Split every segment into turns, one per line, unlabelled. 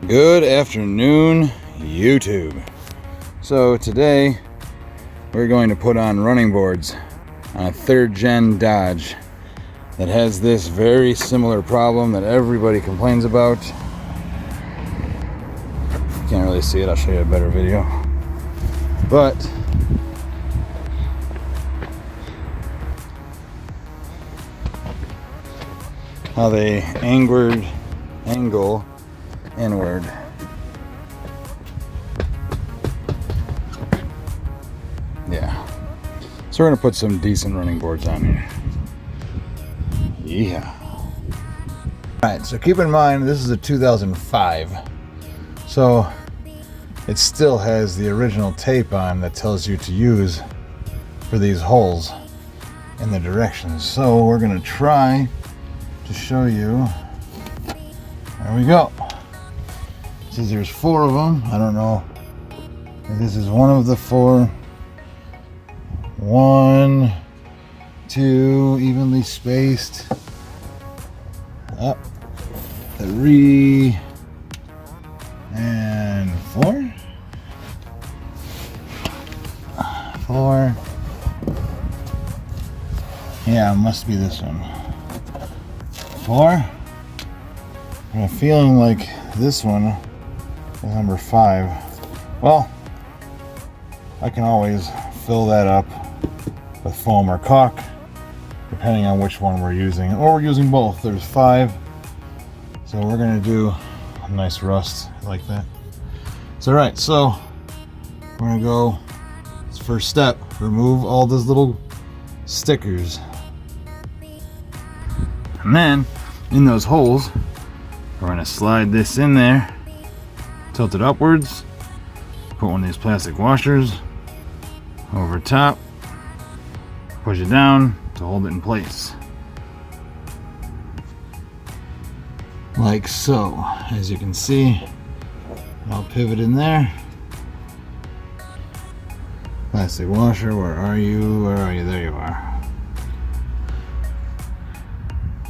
Good afternoon, YouTube. So today we're going to put on running boards on a 3rd gen Dodge that has this very similar problem that everybody complains about. You can't really see it, I'll show you a better video. But how they angle inward. Yeah. So we're gonna put some decent running boards on here. Yeah. Alright, so keep in mind this is a 2005. So it still has the original tape on that tells you to use for these holes in the directions. So we're gonna try to show you. There we go. See, there's 4 of them. I don't know if this is one of the 4. 1, 2, evenly spaced. Up, 3, and 4. 4. Yeah, it must be this one. 4. And I'm feeling like this one is number 5. Well, I can always fill that up with foam or caulk, depending on which one we're using. Or we're using both. There's 5. So we're going to do a nice rust like that. So, alright, so we're going to go, first step, remove all those little stickers. And then, in those holes, we're going to slide this in there, tilt it upwards, put one of these plastic washers over top, push it down to hold it in place. Like so. As you can see, I'll pivot in there. Plastic washer, where are you? Where are you? There you are.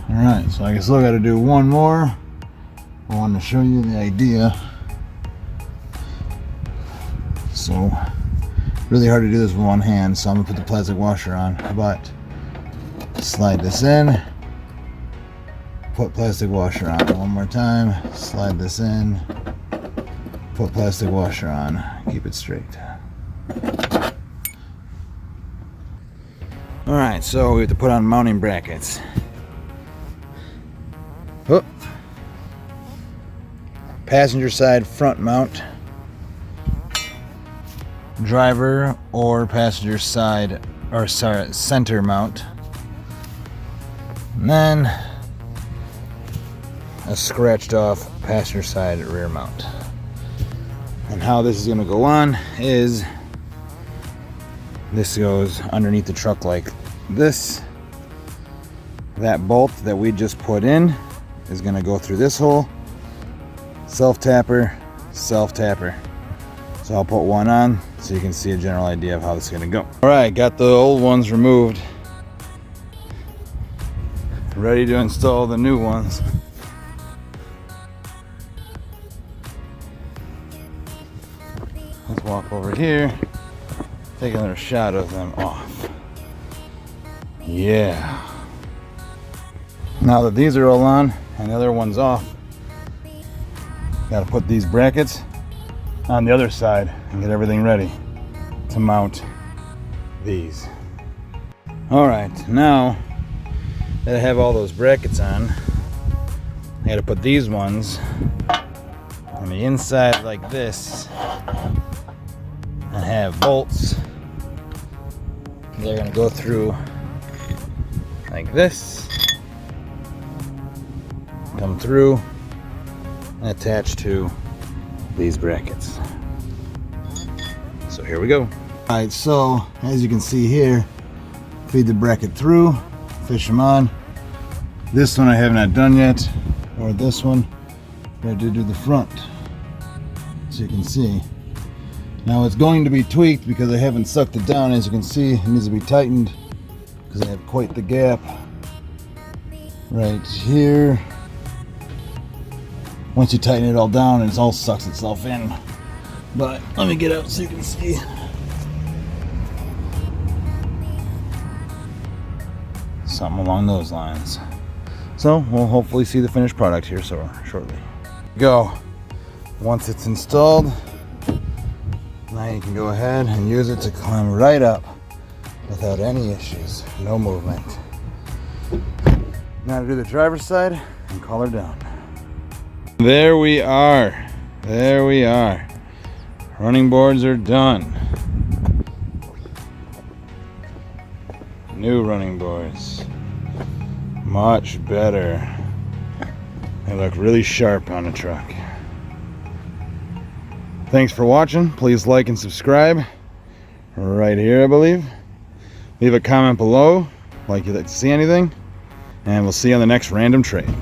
Alright, so I still got to do one more. I want to show you the idea. So, really hard to do this with one hand, so I'm going to put the plastic washer on. But, slide this in, put plastic washer on. One more time, slide this in, put plastic washer on. Keep it straight. Alright, so we have to put on mounting brackets. Oh. Passenger side front mount, driver or passenger side, or sorry, center mount, and then a scratched off passenger side rear mount. And how this is going to go on is this goes underneath the truck like this. That bolt that we just put in is going to go through this hole. Self-tapper, self-tapper. So I'll put one on so you can see a general idea of how this is going to go. Alright, got the old ones removed. Ready to install the new ones. Let's walk over here, take another shot of them off. Yeah. Now that these are all on and the other one's off, got to put these brackets on the other side and get everything ready to mount these. Alright, now that I have all those brackets on, I got to put these ones on the inside like this and have bolts. They're going to go through like this, come through and attach to these brackets. So here we go. Alright, so as you can see here, feed the bracket through, fish them on. This one I have not done yet, or this one, but I did do the front. So you can see. Now it's going to be tweaked because I haven't sucked it down. As you can see, it needs to be tightened because I have quite the gap right here once you tighten it all down, it all sucks itself in. But let me get out so you can see. Something along those lines. So we'll hopefully see the finished product here shortly. Go. Once it's installed, now you can go ahead and use it to climb right up without any issues, no movement. Now to do the driver's side and call her down. There we are. There we are. Running boards are done. New running boards. Much better. They look really sharp on the truck. Thanks for watching. Please like and subscribe. Right here, I believe. Leave a comment below, like you'd like to see anything. And we'll see you on the next random trade.